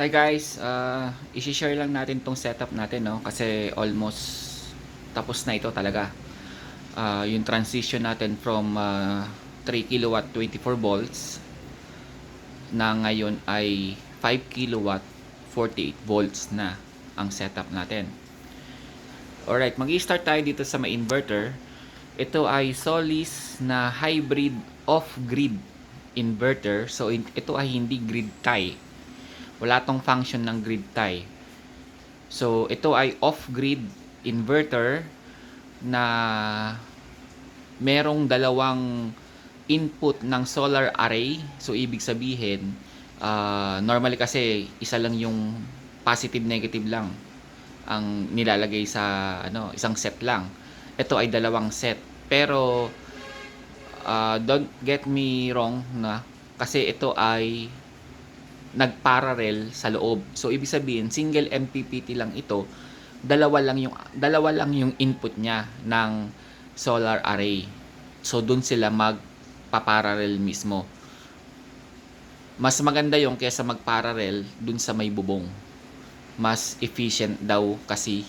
Hi guys, i-share lang natin tong setup natin, no? Kasi almost tapos na ito talaga. Yung transition natin from 3 kilowatt 24 volts na ngayon ay 5 kilowatt 48 volts na ang setup natin. Alright, mag-i-start tayo dito sa may inverter. Ito ay Solis na hybrid off-grid inverter. So ito ay hindi grid tie. Wala tong function ng grid tie. So, ito ay off-grid inverter na merong dalawang input ng solar array. So, ibig sabihin, normally kasi isa lang yung positive negative lang ang nilalagay sa isang set lang. Ito ay dalawang set. Pero don't get me wrong na kasi ito ay nagparallel sa loob. So ibig sabihin single MPPT lang ito, dalawa lang yung input niya ng solar array. So doon sila magpaparallel mismo. Mas maganda yung kaysa magparallel doon sa may bubong. Mas efficient daw kasi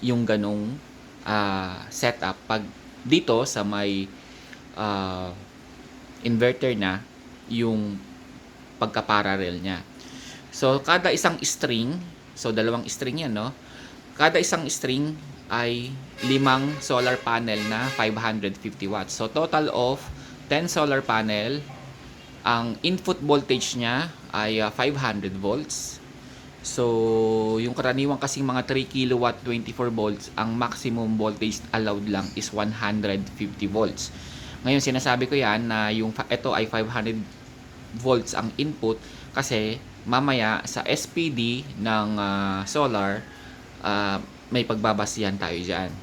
yung ganong setup pag dito sa may inverter na yung pagka-parallel niya. So, kada isang string, so dalawang string yan, no? Kada isang string ay 5 solar panel na 550 watts. So, total of 10 solar panel. Ang input voltage niya ay 500 volts. So, yung karaniwang kasing mga 3 kilowatt 24 volts, ang maximum voltage allowed lang is 150 volts. Ngayon, sinasabi ko yan na ito ay 500 volts ang input kasi mamaya sa SPD ng solar may pagbabasihan tayo dyan.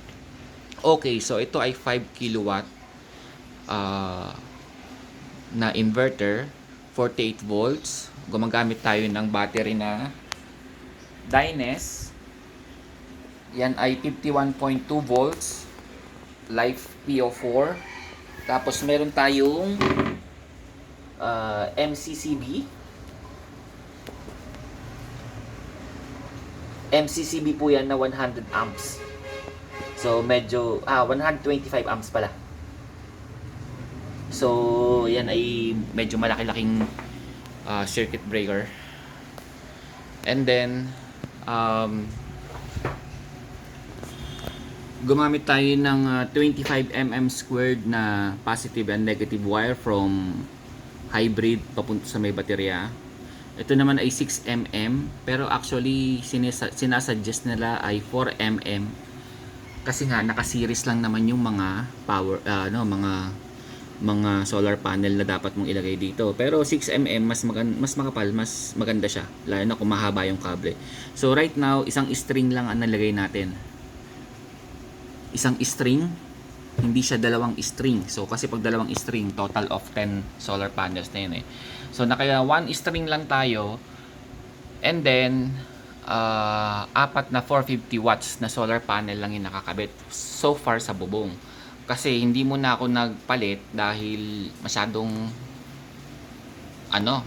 Okay, so ito ay 5 kilowatt na inverter, 48 volts. Gumagamit tayo ng battery na Dynes. Yan ay 51.2 volts, Life PO4. Tapos meron tayong MCCB. MCCB po yan na 100 amps. So medyo 125 amps pala. So yan ay medyo malaki-laking circuit breaker. And then gumamit tayo ng 25 mm squared na positive and negative wire from hybrid papunta sa may baterya. Ito naman ay 6 mm pero actually sinasuggest nila ay 4 mm kasi nga naka-series lang naman yung mga power mga solar panel na dapat mong ilagay dito. Pero 6 mm mas makapal, mas maganda siya lalo na kung mahaba yung kable. So right now, isang string lang ang nalagay natin. Isang string, hindi siya dalawang string. So kasi pag dalawang string, total of 10 solar panels na yun eh. So naka one string lang tayo. And then 4 na 450 watts na solar panel lang yung nakakabit so far sa bubong. Kasi hindi muna ako nagpalit dahil masyadong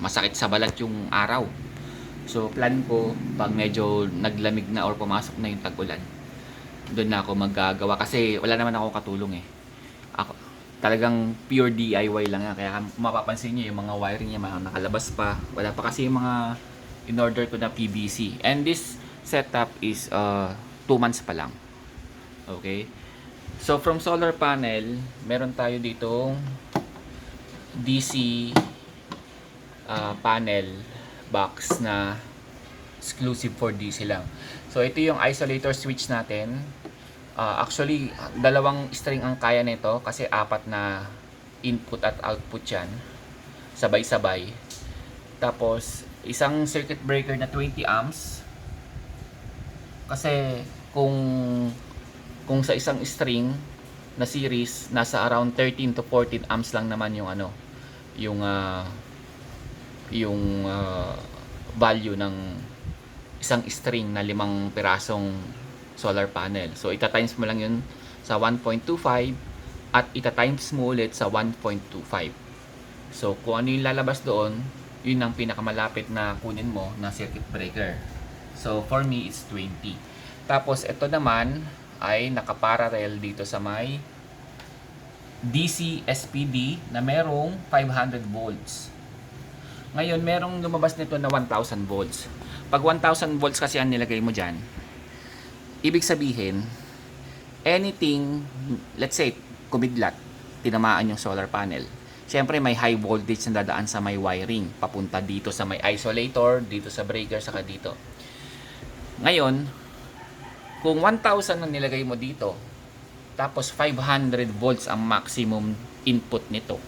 masakit sa balat yung araw. So plan ko pag medyo naglamig na or pumasok na yung tag-ulan, doon na ako maggagawa kasi wala naman ako katulong eh. Ako talagang pure DIY lang yan. Kaya kung mapapansin niyo yung mga wiring niya mga nakalabas pa. Wala pa kasi yung mga in-order ko na PVC. And this setup is 2 months pa lang. Okay? So from solar panel, meron tayo ditong DC panel box na exclusive for DC lang. So ito yung isolator switch natin. Actually, dalawang string ang kaya nito kasi 4 na input at output yan. Sabay-sabay. Tapos, isang circuit breaker na 20 amps. Kasi, kung sa isang string na series, nasa around 13 to 14 amps lang naman yung value ng isang string na 5 pirasong solar panel. So ita-times mo lang yun sa 1.25 at ita-times mo ulit sa 1.25. So kung ano yung lalabas doon, Yun ang pinakamalapit na kunin mo na circuit breaker. So for me, it's 20. Tapos ito naman ay nakaparallel dito sa may DC SPD na merong 500 volts. Ngayon, merong lumabas nito na 1000 volts. Pag 1000 volts kasi ang nilagay mo dyan, ibig sabihin, anything, let's say, kumidlat, tinamaan yung solar panel. Siyempre, may high voltage na dadaan sa may wiring, papunta dito sa may isolator, dito sa breaker, saka dito. Ngayon, kung 1000 ang nilagay mo dito, tapos 500 volts ang maximum input nito.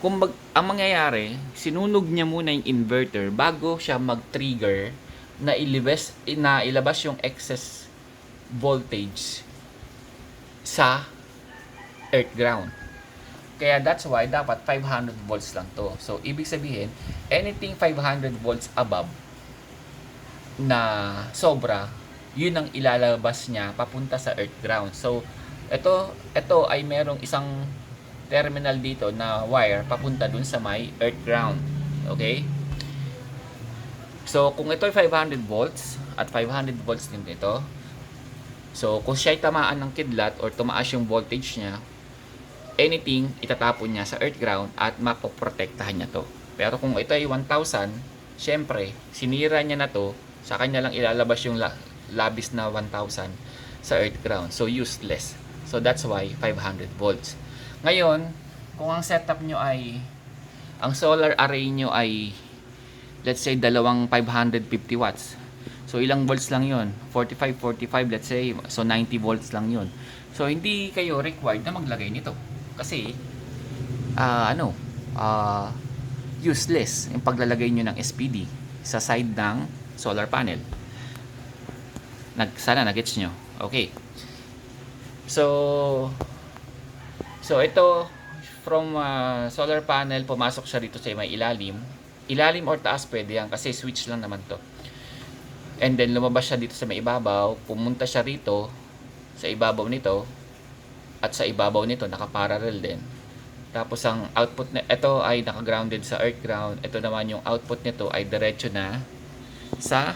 Kung ang mangyayari, sinunog niya muna yung inverter bago siya mag-trigger na ilabas yung excess voltage sa earth ground. Kaya that's why dapat 500 volts lang to. So, ibig sabihin, anything 500 volts above na sobra, yun ang ilalabas niya papunta sa earth ground. So, ito ay merong isang terminal dito na wire papunta dun sa may earth ground. Okay? So, kung ito ay 500 volts at 500 volts din ito, so kung siya ay tamaan ng kidlat or tumaas yung voltage niya, anything itatapon niya sa earth ground at mapoprotektahan niya to. Pero kung ito ay 1000, syempre, sinira niya na to, sa kanya lang ilalabas yung labis na 1000 sa earth ground. So, useless. So, that's why 500 volts. Ngayon, kung ang setup nyo ay, ang solar array nyo ay, let's say, dalawang 550 watts. So, ilang volts lang yun? 45, let's say. So, 90 volts lang yun. So, hindi kayo required na maglagay nito. Kasi, useless yung paglalagay nyo ng SPD sa side ng solar panel. Sana nagets nyo. Okay. So ito, from solar panel, pumasok siya dito sa may ilalim. Ilalim or taas pwede yan kasi switch lang naman to. And then lumabas siya dito sa may ibabaw, pumunta siya rito sa ibabaw nito, at sa ibabaw nito nakaparallel din. Tapos ang output na ito ay naka-grounded sa earth ground. Ito naman yung output nito ay diretso na sa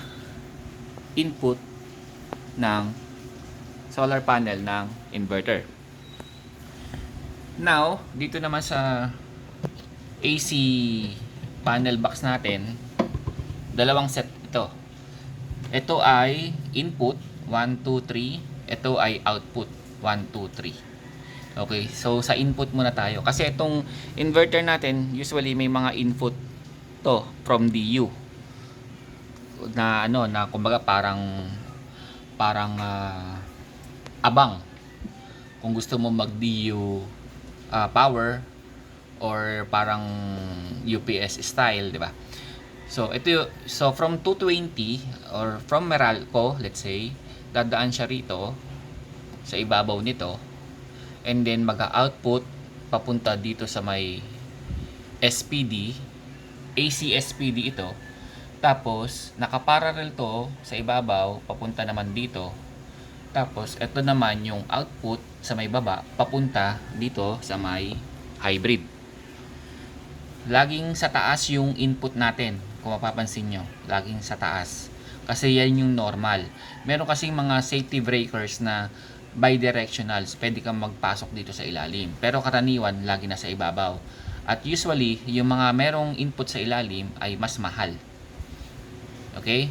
input ng solar panel ng inverter. Now, dito naman sa AC panel box natin, dalawang set ito. Ito ay input 1, 2, 3. Ito ay output 1, 2, 3. Okay, so sa input muna tayo. Kasi itong inverter natin, usually may mga input to from DU. Na na kumbaga parang abang. Kung gusto mo mag-DU power or parang UPS style, di ba? So from 220 or from Meralco, let's say, dadaan siya rito sa ibabaw nito, and then mag-output papunta dito sa may SPD, AC SPD ito. Tapos nakaparallel to sa ibabaw papunta naman dito. Tapos ito naman yung output sa may baba papunta dito sa may hybrid. Laging sa taas yung input natin, kung mapapansin nyo, laging sa taas. Kasi yan yung normal. Meron kasing mga safety breakers na bidirectionals, pwede kang magpasok dito sa ilalim. Pero karaniwan, lagi na sa ibabaw. At usually, yung mga merong input sa ilalim ay mas mahal. Okay?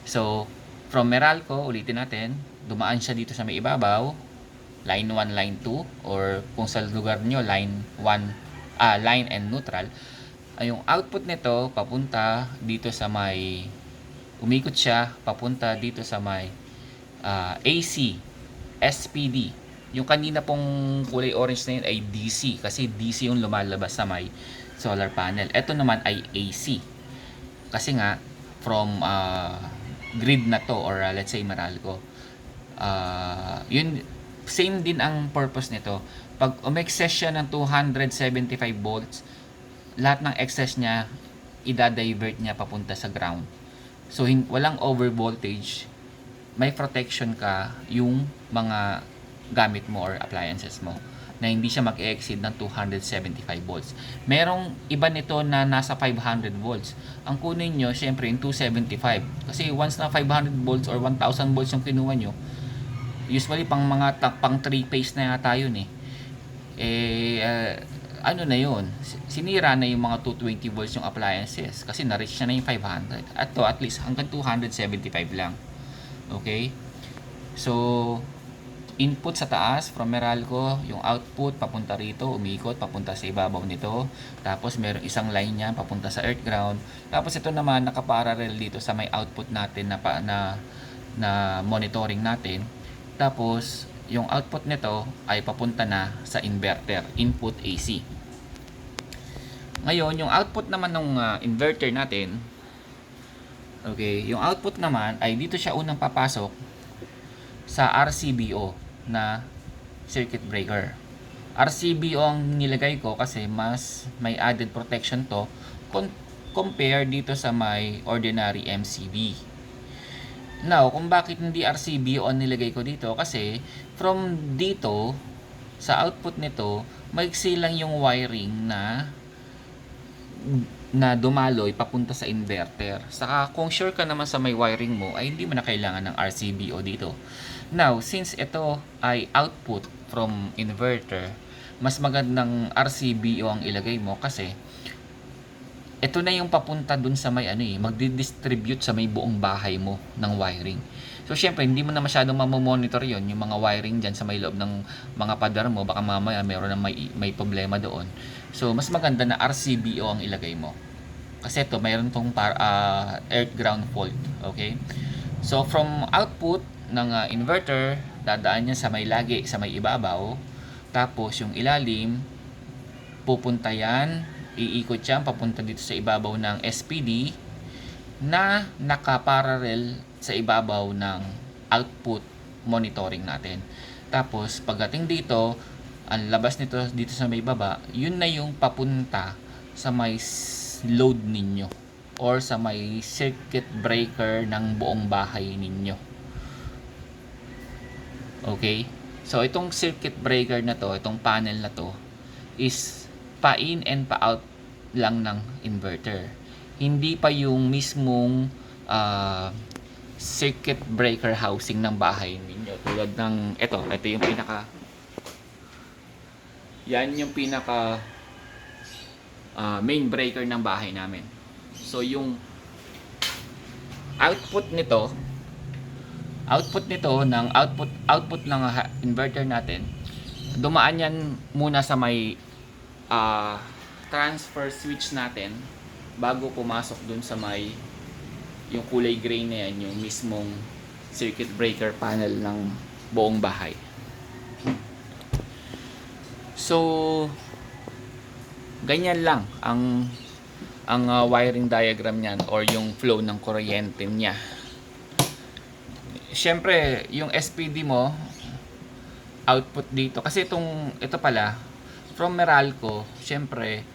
So, from Meralco, ulitin natin, dumaan siya dito sa may ibabaw, line 1, line 2, or kung sa lugar nyo, line 1, line and neutral. Yung output nito, papunta dito sa may, umikot siya, papunta dito sa may AC, SPD. Yung kanina pong kulay orange na yun ay DC, kasi DC yung lumalabas sa may solar panel. Ito naman ay AC. Kasi nga, from grid na to, or let's say Meralco, yun, same din ang purpose nito. Pag umexcess siya ng 275 volts, lahat ng excess niya, ida-divert niya papunta sa ground. So, walang over voltage, may protection ka yung mga gamit mo or appliances mo. na hindi siya mag-exceed ng 275 volts. Merong iba nito na nasa 500 volts. Ang kunin nyo, syempre, yung 275. Kasi once na 500 volts or 1000 volts yung kinuha nyo, usually pang mga pang 3 phase na yata yun eh. Ano na yun, sinira na yung mga 220 volts yung appliances kasi na-reach na yung 500. At to, at least hanggang 275 lang. Okay? So, input sa taas from Meralco, yung output papunta rito, umiikot papunta sa ibabaw nito. Tapos meron isang line niya papunta sa earth ground. Tapos ito naman nakaparallel dito sa may output natin na monitoring natin. Tapos yung output nito ay papunta na sa inverter, input AC. Ngayon, yung output naman ng inverter natin, okay, yung output naman ay dito siya unang papasok sa RCBO na circuit breaker. RCBO ang nilagay ko kasi mas may added protection to compare dito sa may ordinary MCB. Now, kung bakit hindi RCBO ang nilagay ko dito, kasi from dito sa output nito, maiksi lang yung wiring na dumaloy papunta sa inverter. Saka kung sure ka naman sa may wiring mo, ay hindi mo na kailangan ng RCBO dito. Now, since ito ay output from inverter, mas magandang RCBO ang ilagay mo kasi ito na yung papunta dun sa may magdi-distribute sa may buong bahay mo ng wiring. So, syempre, hindi mo na masyadong mamomonitor yon yung mga wiring dyan sa may loob ng mga pader mo. Baka mamaya meron na may problema doon. So, mas maganda na RCBO ang ilagay mo. Kasi ito, mayroon tong earth ground fault. Okay? So, from output ng inverter, dadaan niya sa may lagi, sa may ibabaw. Tapos, yung ilalim, pupunta yan, iikot yan papunta dito sa ibabaw ng SPD na nakaparallel sa ibabaw ng output monitoring natin. Tapos pagdating dito, ang labas nito dito sa may baba, yun na yung papunta sa may load ninyo or sa may circuit breaker ng buong bahay ninyo. Okay? So itong circuit breaker na to, itong panel na to is pa-in and pa-out lang ng inverter. Hindi pa yung mismong circuit breaker housing ng bahay ninyo. Tulad ng ito yung pinaka main breaker ng bahay namin. So yung output nito ng output ng inverter natin, dumaan yan muna sa may transfer switch natin bago pumasok dun sa may yung kulay gray na yan, yung mismong circuit breaker panel ng buong bahay. So ganyan lang ang wiring diagram niyan or yung flow ng kuryente niya. Siyempre yung SPD mo output dito kasi ito pala from Meralco, syempre,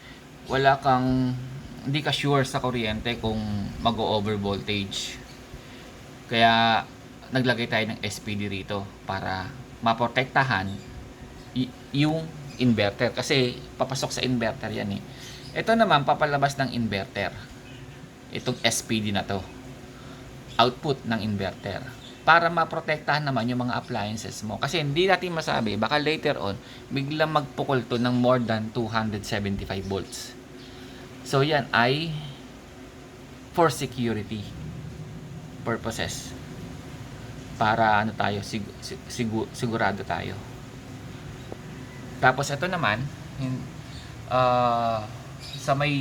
hindi ka sure sa kuryente kung mag-over voltage. Kaya, naglagay tayo ng SPD rito para maprotektahan yung inverter. Kasi, papasok sa inverter yan eh. Ito naman, papalabas ng inverter. Itong SPD na to. Output ng inverter. Para maprotektahan naman yung mga appliances mo. Kasi hindi natin masabi, baka later on, biglang magpukol to ng more than 275 volts. So, yan ay for security purposes. Para sigurado tayo. Tapos, ito naman, sa may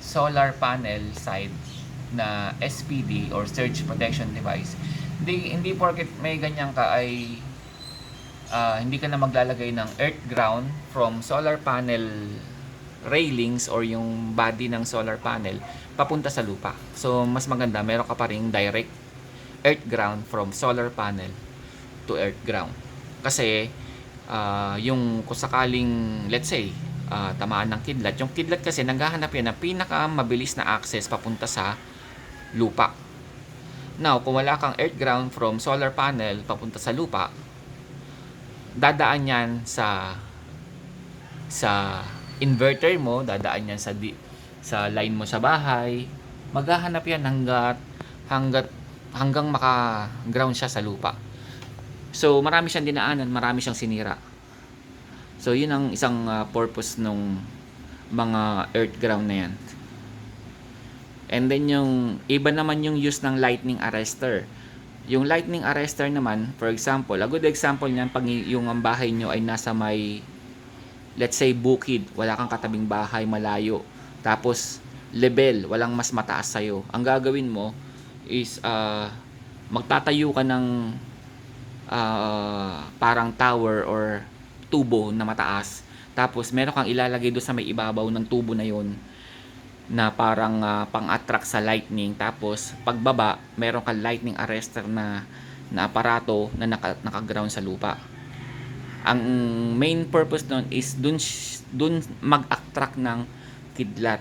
solar panel side na SPD or surge protection device, hindi porket may ganyan ka ay hindi ka na maglalagay ng earth ground from solar panel railings or yung body ng solar panel papunta sa lupa. So mas maganda meron ka pa ring direct earth ground from solar panel to earth ground. Kasi yung kung sakaling let's say tamaan ng kidlat, yung kidlat kasi naghahanap yan ng pinaka mabilis na access papunta sa lupa. Now, kung wala kang earth ground from solar panel papunta sa lupa, dadaan yan sa sa inverter mo, dadaan yan sa line mo sa bahay. Maghahanap yan hanggang maka-ground siya sa lupa. So marami siyang dinaanan, marami siyang sinira. So yun ang isang purpose nung mga earth ground na yan. And then yung iba naman yung use ng lightning arrestor. Yung lightning arrestor naman, for example, a good example niyan pag yung ang bahay nyo ay nasa may, let's say, bukid, wala kang katabing bahay, malayo. Tapos level, walang mas mataas sa'yo. Ang gagawin mo is magtatayo ka ng parang tower or tubo na mataas. Tapos meron kang ilalagay doon sa may ibabaw ng tubo na yon na parang pang-attract sa lightning. Tapos pagbaba, meron kang lightning arrestor na aparato na naka-ground sa lupa. Ang main purpose nun is dun mag-attract ng kidlat.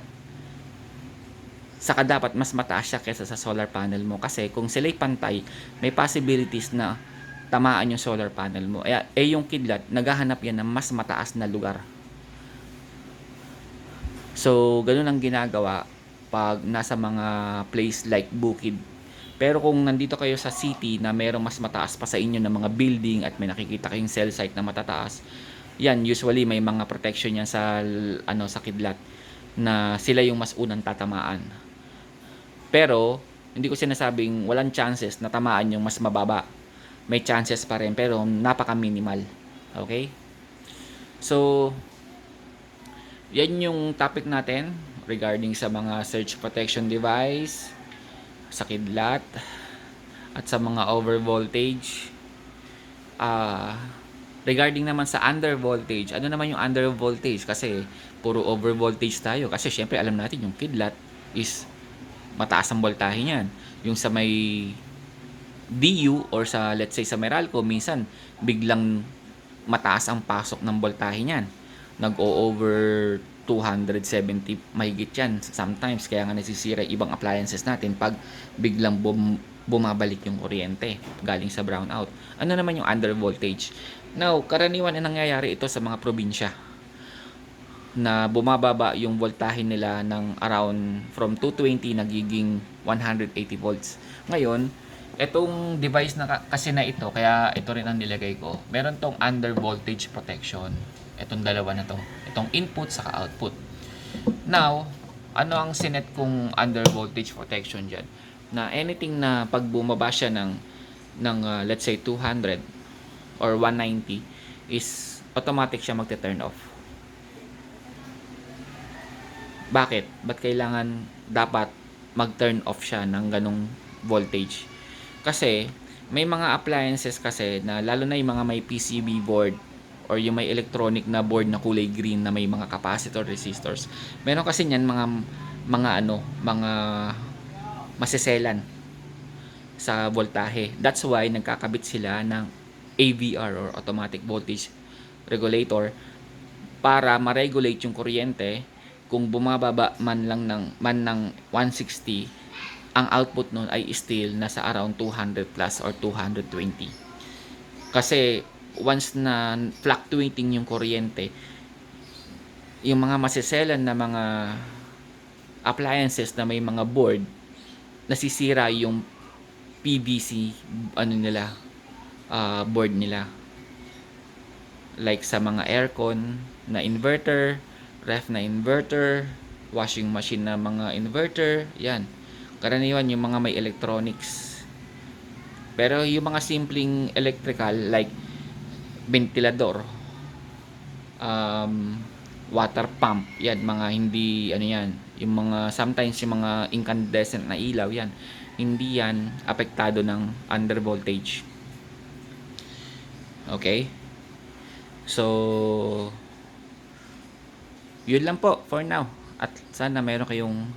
Saka dapat mas mataas siya kaysa sa solar panel mo, kasi kung sila'y pantay, may possibilities na tamaan yung solar panel mo. Yung kidlat, naghahanap yan ng mas mataas na lugar. So, ganun ang ginagawa pag nasa mga place like bukid. Pero kung nandito kayo sa city na merong mas mataas pa sa inyo na mga building at may nakikita kayong cell site na matataas, yan, usually may mga protection yan sa sa kidlat na sila yung mas unang tatamaan. Pero hindi ko sinasabing walang chances na tamaan yung mas mababa. May chances pa rin, pero napaka-minimal. Okay? So, yan yung topic natin regarding sa mga surge protection device, sa kidlat, at sa mga over voltage. Regarding naman sa under voltage, ano naman yung under voltage? Kasi puro over voltage tayo. Kasi syempre alam natin yung kidlat is mataas ang voltahe niyan. Yung sa may DU or sa, let's say, sa Meralco, minsan biglang mataas ang pasok ng voltahe niyan. Nag-o-over 270 mahigit yan sometimes, kaya nga nasisira ibang appliances natin pag biglang bumabalik yung kuryente galing sa brownout. Ano naman yung under voltage? Now, karaniwan na nangyayari ito sa mga probinsya na bumababa yung voltahe nila ng around from 220 nagiging 180 volts. Ngayon, itong device na kasi na ito, kaya ito rin ang nilagay ko, meron tong under voltage protection. Itong dalawa na to, itong input saka output. Now, ano ang sinet kong under voltage protection dyan? Na anything na pag bumaba siya ng let's say 200 or 190 is automatic siya magte-turn off. Bakit? Ba't kailangan dapat mag-turn off siya ng ganong voltage? Kasi may mga appliances kasi na lalo na yung mga may PCB board or yung may electronic na board na kulay green na may mga capacitor, resistors. Meron kasi niyan mga masiselan sa voltahe. That's why nagkakabit sila ng AVR or automatic voltage regulator para ma-regulate yung kuryente. Kung bumababa man ng 160, ang output nun ay still nasa around 200 plus or 220. Kasi once na fluctuating yung kuryente, yung mga masiselan na mga appliances na may mga board, nasisira yung PVC board nila. Like sa mga aircon na inverter, ref na inverter, washing machine na mga inverter, yan. Karaniwan yung mga may electronics. Pero yung mga simpleng electrical like ventilador, water pump, yan, mga hindi yan, yung mga sometimes yung mga incandescent na ilaw, yan, hindi yan apektado ng under voltage. Okay? So yun lang po for now, at sana meron kayong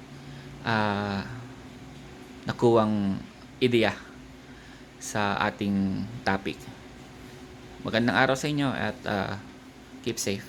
nakuwang ideya sa ating topic. Magandang araw sa inyo at keep safe.